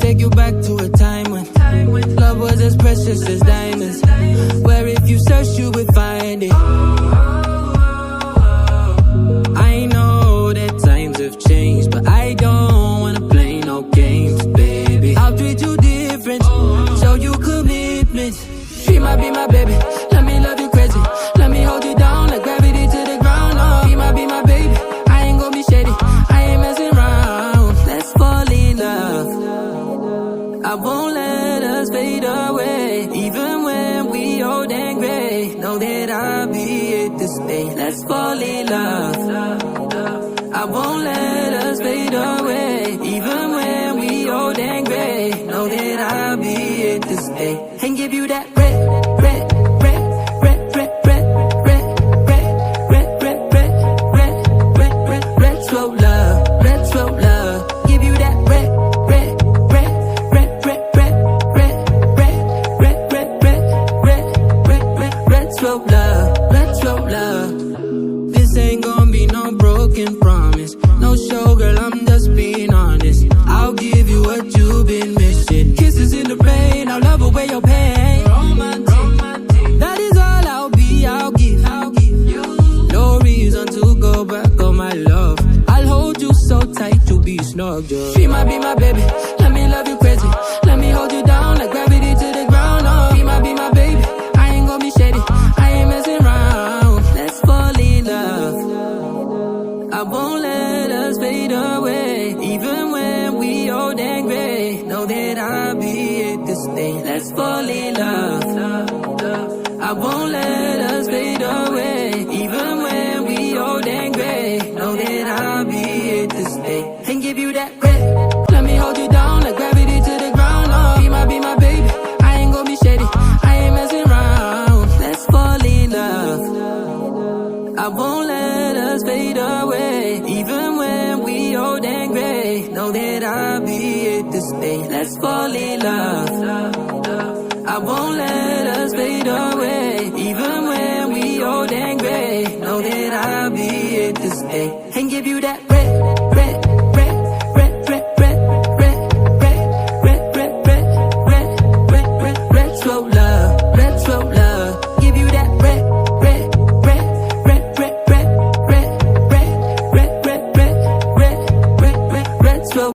take you back to a time when love was as precious as diamonds, where if you search you would find it. I know that times have changed, but I don't wanna play no games, baby. I'll treat you different, show you commitment. She might be my baby, let me love you crazy, let me hold you down like gravity to the ground. Oh, she might be my baby, I ain't gon' be shady, I ain't messing around. Let's fall in love, I won't let us fade away. Even when we old and gray, know that I'll be here to stay. Let's fall in love, I won't let us fade away. Even when we old and gray, know that I'll be here to stay. And give you that red, red, red, red, red, red, red, red, red, red, red, red, red, red, red, slow love, red, slow love. Give you that red, red, red, red, red, red, red, red, red, red, red, red, red, red, red, slow love, red, slow love. This ain't gon' be no broken promise, no show, girl, I'm just being honest. I'll give you what you've been missing. Kisses in the rain, I'll love away your pain. Romantic, that is all I'll be, I'll give you. No reason to go back on my love. I'll hold you so tight to be snug, yeah. She might be my baby, let me love you crazy, let me hold you down like gravity to the ground. Oh, she might be my baby, I ain't gon' be shady, I ain't messing around. Let's fall in love, I won't let us fade away. Even when we old and gray, know that I'll be here to stay. Let's fall in love, I won't let us fade away. Even when we old and gray, know that I'll be here to stay. And give you that red, let me hold you down like gravity to the ground. Oh, she might be my baby, I ain't gon' be shady, I ain't messing around. Let's fall in love, I won't let us fade away. Even when we old and gray, know that I'll be here to stay. Let's fall in love, I won't let us fade away. Even when we old and gray, know that I'll be here to stay. And give you that red,